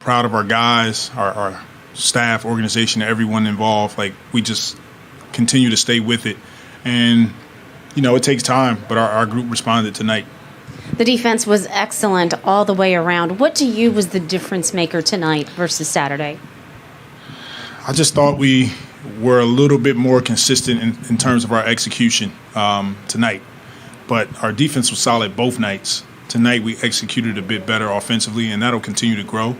proud of our guys, our staff, organization, everyone involved. Like, we just continue to stay with it. And, it takes time, but our group responded tonight. The defense was excellent all the way around. What to you was the difference maker tonight versus Saturday? I just thought we were a little bit more consistent in terms of our execution tonight. But our defense was solid both nights. Tonight we executed a bit better offensively, and that'll continue to grow.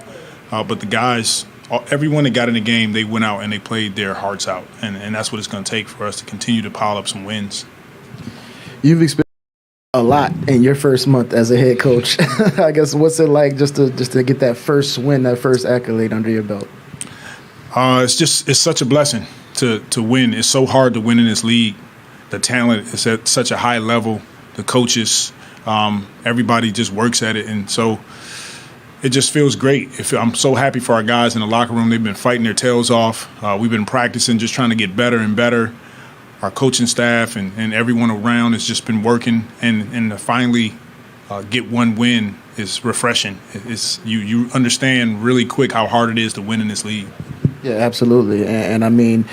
But the guys, everyone that got in the game, they went out and they played their hearts out. And that's what it's going to take for us to continue to pile up some wins. You've experienced a lot in your first month as a head coach. I guess, what's it like just to get that first win, that first accolade under your belt? It's such a blessing to win. It's so hard to win in this league. The talent is at such a high level. The coaches, everybody just works at it. And so it just feels great. I'm so happy for our guys in the locker room. They've been fighting their tails off. We've been practicing, just trying to get better and better. Our coaching staff and everyone around has just been working. And to finally get one win is refreshing. You understand really quick how hard it is to win in this league. Yeah, absolutely. And I mean,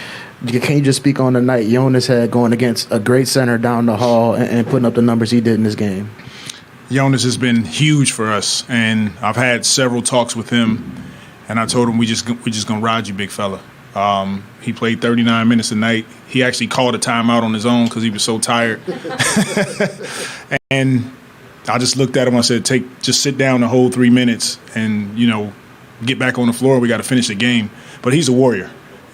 can you just speak on the night Jonas had going against a great center down the hall and putting up the numbers he did in this game? Jonas has been huge for us, and I've had several talks with him, and I told him we just gonna ride you, big fella. He played 39 minutes a night. He actually called a timeout on his own because he was so tired. And I just looked at him. I said, just sit down the whole 3 minutes and, get back on the floor. We got to finish the game. But he's a warrior.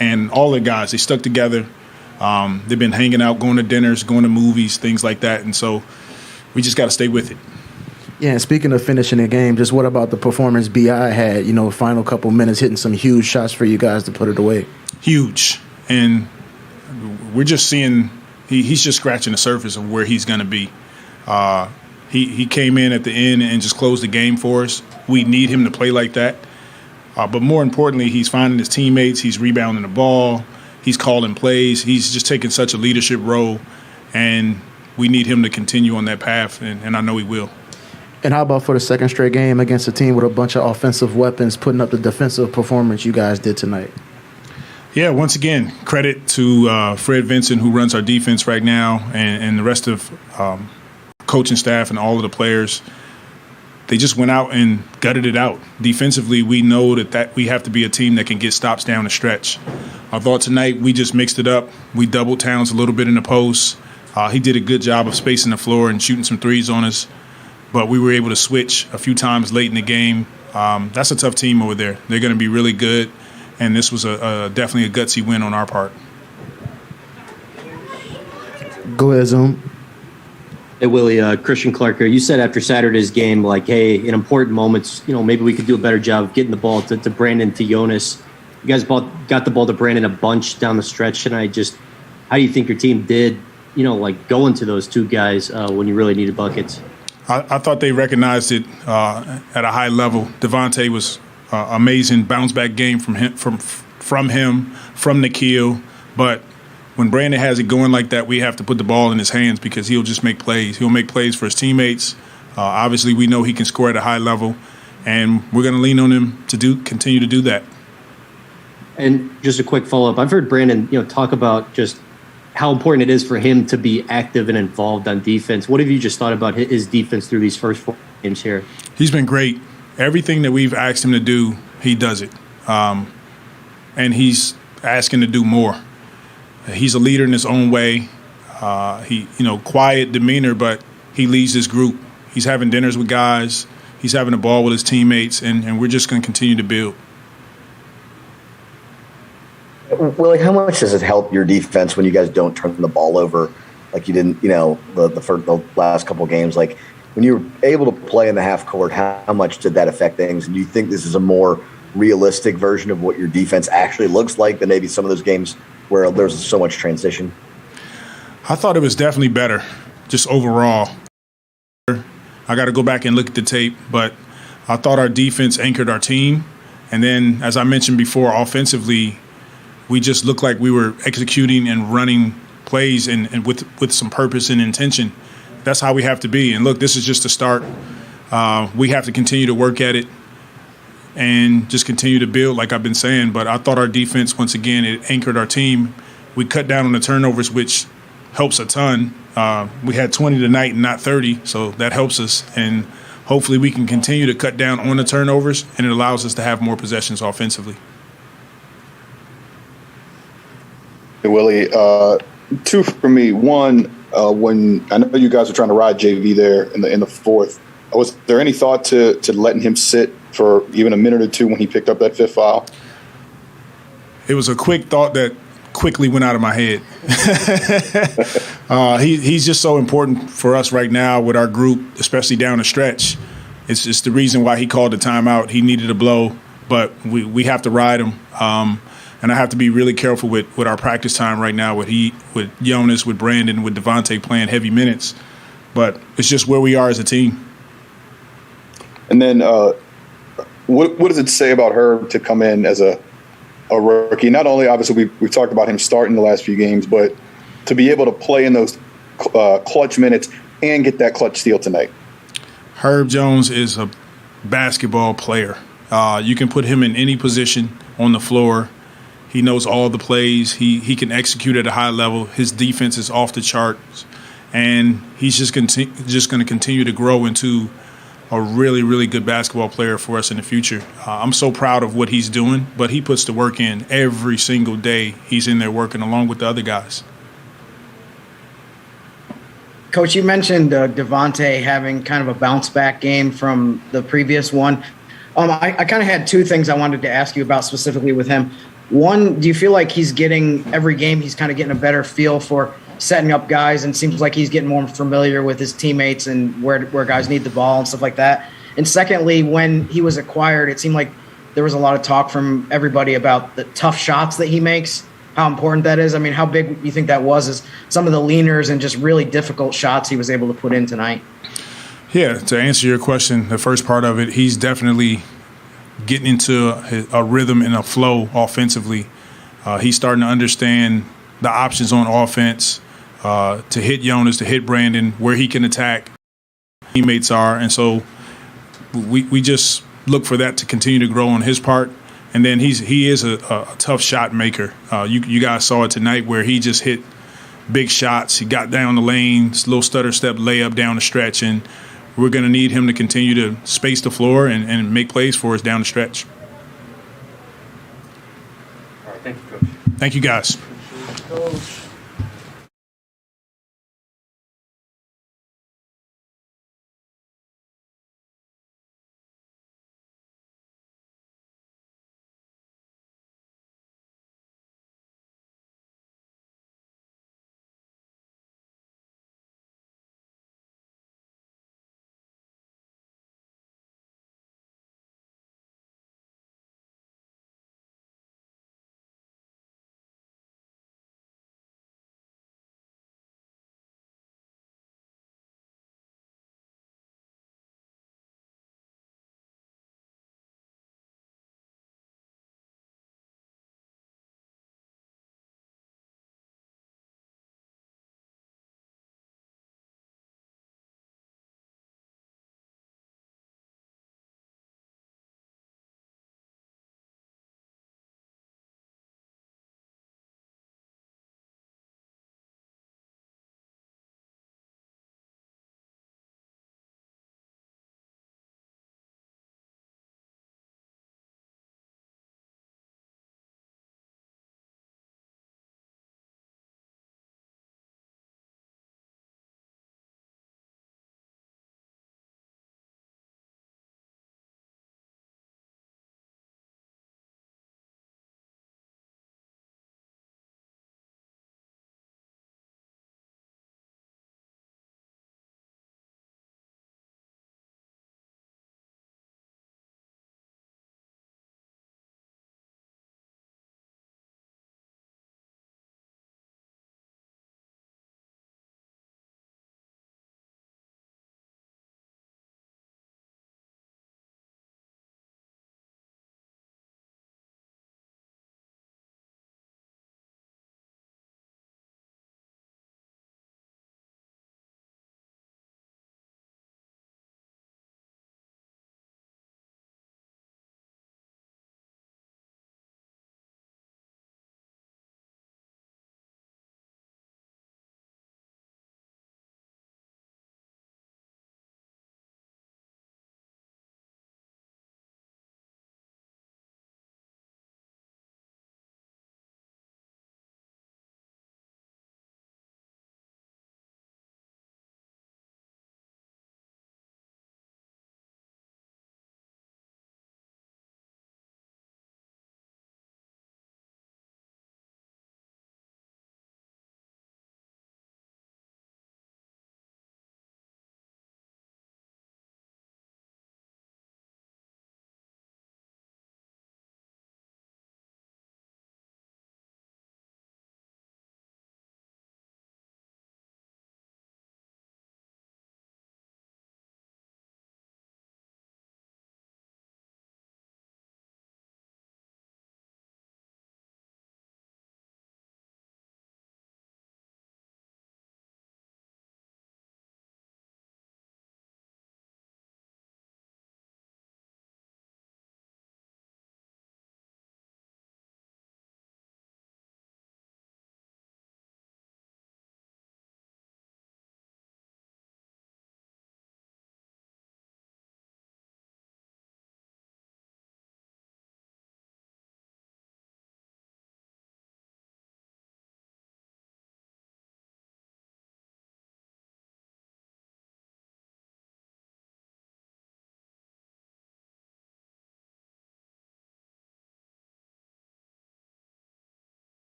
And all the guys, they stuck together. They've been hanging out, going to dinners, going to movies, things like that. And so we just got to stay with it. Yeah, and speaking of finishing the game, just what about the performance B.I. had, final couple minutes, hitting some huge shots for you guys to put it away? Huge. And we're just seeing he's just scratching the surface of where he's going to be. He came in at the end and just closed the game for us. We need him to play like that. But more importantly, he's finding his teammates. He's rebounding the ball. He's calling plays. He's just taking such a leadership role. And we need him to continue on that path, and I know he will. And how about for the second straight game against a team with a bunch of offensive weapons, putting up the defensive performance you guys did tonight? Yeah, once again, credit to Fred Vincent, who runs our defense right now, and the rest of coaching staff and all of the players. They just went out and gutted it out. Defensively, we know that we have to be a team that can get stops down the stretch. I thought tonight we just mixed it up. We doubled Towns a little bit in the post. He did a good job of spacing the floor and shooting some threes on us. But we were able to switch a few times late in the game. That's a tough team over there. They're going to be really good, and this was definitely a gutsy win on our part. Go ahead, Zoom. Hey, Willie, Christian Clark here. You said after Saturday's game, hey, in important moments, maybe we could do a better job of getting the ball to Brandon, to Jonas. You guys got the ball to Brandon a bunch down the stretch tonight. Just how do you think your team did, going to those two guys when you really needed buckets? I thought they recognized it at a high level. Devontae was amazing bounce back game from Nikhil. But when Brandon has it going like that, we have to put the ball in his hands because he'll just make plays. He'll make plays for his teammates. Obviously, we know he can score at a high level, and we're going to lean on him to continue to do that. And just a quick follow-up. I've heard Brandon, talk about just how important it is for him to be active and involved on defense. What have you just thought about his defense through these first 4 games here? He's been great. Everything that we've asked him to do, he does it. And he's asking to do more. He's a leader in his own way. Quiet demeanor, but he leads this group. He's having dinners with guys. He's having a ball with his teammates, and we're just going to continue to build. Willie, how much does it help your defense when you guys don't turn the ball over like you didn't, the last couple of games? Like when you were able to play in the half court, how much did that affect things? And do you think this is a more realistic version of what your defense actually looks like than maybe some of those games where there's so much transition? I thought it was definitely better, just overall. I got to go back and look at the tape, but I thought our defense anchored our team. And then, as I mentioned before, offensively, we just looked like we were executing and running plays and with some purpose and intention. That's how we have to be. And look, this is just a start. We have to continue to work at it. and just continue to build like I've been saying. But I thought our defense, once again, it anchored our team. We cut down on the turnovers, which helps a ton. We had 20 tonight and not 30, so that helps us. And hopefully we can continue to cut down on the turnovers, and it allows us to have more possessions offensively. Hey, Willie, two for me. One, when I know you guys were trying to ride JV there in the fourth, was there any thought to letting him sit for even a minute or two when he picked up that fifth foul? It was a quick thought that quickly went out of my head. He's just so important for us right now with our group, especially down the stretch. It's just the reason why he called the timeout. He needed a blow, but we have to ride him. And I have to be really careful with our practice time right now with Jonas, with Brandon, with Devontae playing heavy minutes. But it's just where we are as a team. And then what does it say about Herb to come in as a rookie? Not only, obviously, we've talked about him starting the last few games, but to be able to play in those clutch minutes and get that clutch steal tonight. Herb Jones is a basketball player. You can put him in any position on the floor. He knows all the plays. He can execute at a high level. His defense is off the charts. And he's just going to continue to grow into a really, really good basketball player for us in the future. I'm so proud of what he's doing, but he puts the work in every single day. He's in there working along with the other guys. Coach, you mentioned Devontae having kind of a bounce-back game from the previous one. I kind of had two things I wanted to ask you about specifically with him. One, do you feel like he's getting every game he's kind of getting a better feel for setting up guys, and seems like he's getting more familiar with his teammates and where guys need the ball and stuff like that? And secondly, when he was acquired, it seemed like there was a lot of talk from everybody about the tough shots that he makes, how important that is. I mean, how big do you think that was as some of the leaners and just really difficult shots he was able to put in tonight? Yeah, to answer your question, the first part of it, he's definitely getting into a rhythm and a flow offensively. He's starting to understand the options on offense, to hit Jonas, to hit Brandon, where he can attack, teammates are. And so we just look for that to continue to grow on his part. And then he is a tough shot maker. You guys saw it tonight where he just hit big shots. He got down the lane, little stutter step layup down the stretch, and we're going to need him to continue to space the floor and make plays for us down the stretch. All right, thank you, Coach. Thank you, guys. Coach.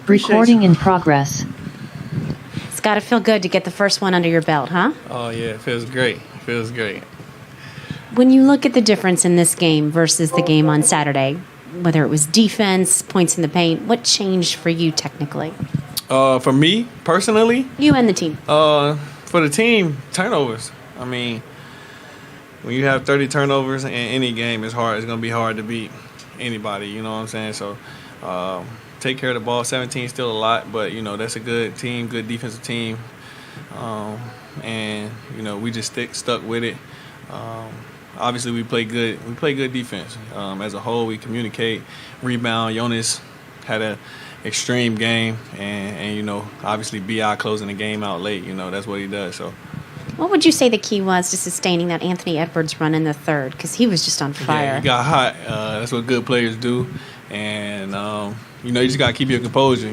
Recording in progress. It's got to feel good to get the first one under your belt, huh? Oh, yeah, it feels great. It feels great. When you look at the difference in this game versus the game on Saturday, whether it was defense, points in the paint, what changed for you technically? For me, personally? You and the team. For the team, turnovers. I mean, when you have 30 turnovers in any game, it's hard. It's going to be hard to beat anybody, you know what I'm saying? So, take care of the ball. 17 is still a lot, but, that's a good team, good defensive team. And, we just stuck with it. Obviously, we play good. We play good defense. As a whole, we communicate, rebound. Jonas had an extreme game, and obviously Bi closing the game out late. That's what he does. So, what would you say the key was to sustaining that Anthony Edwards run in the third? Because he was just on fire. Yeah, he got hot. That's what good players do, and you just gotta keep your composure.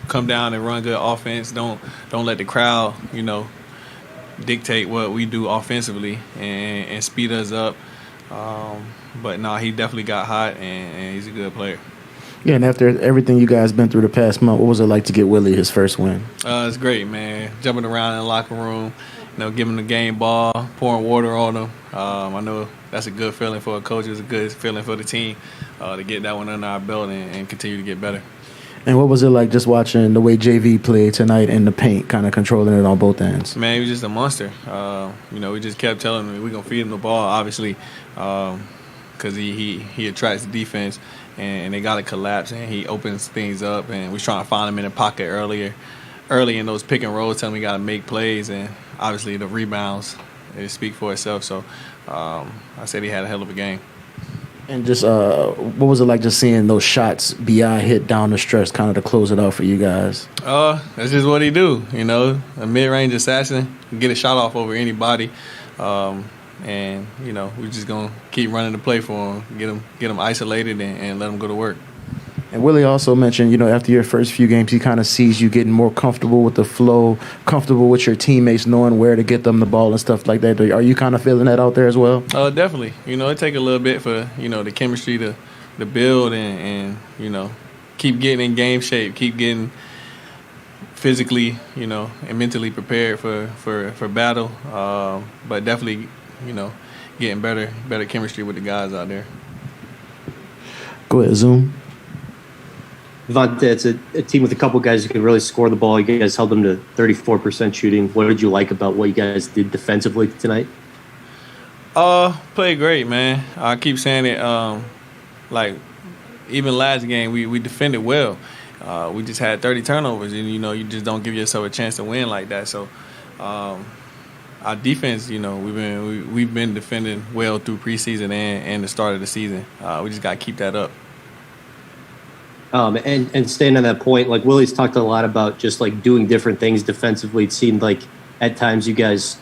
Come down and run good offense. Don't let the crowd dictate what we do offensively and speed us up. But no, he definitely got hot, and he's a good player. Yeah, and after everything you guys been through the past month, what was it like to get Willie his first win? It's great, man. Jumping around in the locker room, giving the game ball, pouring water on him. I know that's a good feeling for a coach. It's a good feeling for the team to get that one under our belt and continue to get better. And what was it like just watching the way JV played tonight in the paint, kind of controlling it on both ends? Man, he was just a monster. We just kept telling him we're going to feed him the ball, obviously, because he attracts the defense, and they got to collapse, and he opens things up, and we're trying to find him in the pocket early in those pick and rolls, telling him we got to make plays, and obviously the rebounds, they speak for itself. So I said he had a hell of a game. And just what was it like just seeing those shots Bi hit down the stretch kind of to close it out for you guys? That's just what he do, a mid-range assassin, get a shot off over anybody. And, we're just going to keep running the play for him, get him isolated and let him go to work. And Willie also mentioned, after your first few games, he kind of sees you getting more comfortable with the flow, comfortable with your teammates, knowing where to get them the ball and stuff like that. Are you kind of feeling that out there as well? Definitely. It take a little bit for, the chemistry to build and keep getting in game shape, keep getting physically, and mentally prepared for battle. But definitely, getting better chemistry with the guys out there. Go ahead, Zoom. Devontae, it's a team with a couple guys who can really score the ball. You guys held them to 34% shooting. What did you like about what you guys did defensively tonight? Played great, man. I keep saying it. Even last game, we defended well. We just had 30 turnovers, and you just don't give yourself a chance to win like that. So, our defense, we've been defending well through preseason and the start of the season. We just got to keep that up. And staying on that point, like Willie's talked a lot about just like doing different things defensively. It seemed like at times you guys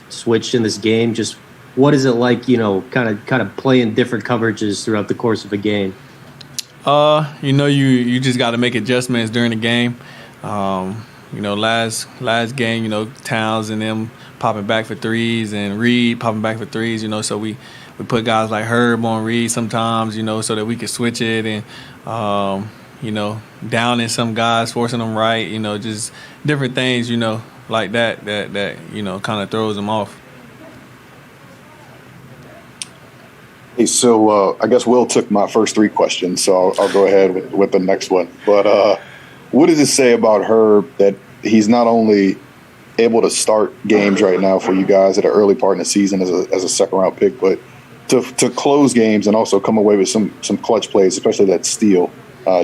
switched in this game. Just what is it like, kind of playing different coverages throughout the course of a game? You just got to make adjustments during the game. Last game, Towns and them popping back for threes and Reed popping back for threes. So we put guys like Herb on Reed sometimes, so that we could switch it and. Downing some guys, forcing them right, just different things, like that kind of throws them off. Hey, so I guess Will took my first three questions, so I'll go ahead with the next one. But what does it say about Herb that he's not only able to start games right now for you guys at an early part in the season as a second-round pick, but to close games and also come away with some clutch plays, especially that steal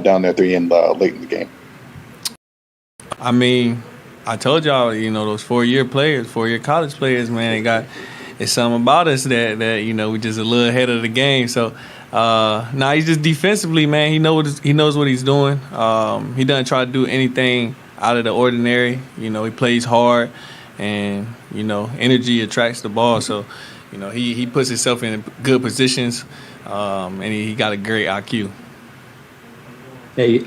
down there at the end late in the game? I mean, I told y'all, those four-year college players, man, it's something about us that we just a little ahead of the game. So, he's just defensively, man. He knows what he's doing. He doesn't try to do anything out of the ordinary. He plays hard, and energy attracts the ball. So. He puts himself in good positions, and he got a great IQ. Hey,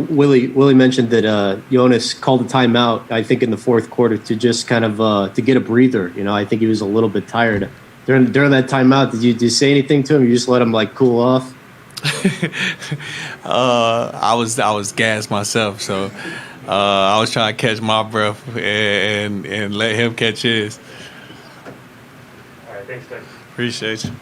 Willie mentioned that Jonas called a timeout, I think, in the fourth quarter to just kind of to get a breather. I think he was a little bit tired. During that timeout, did you say anything to him? You just let him, cool off? I was gassed myself, so I was trying to catch my breath and let him catch his. All right, thanks, guys. Appreciate you.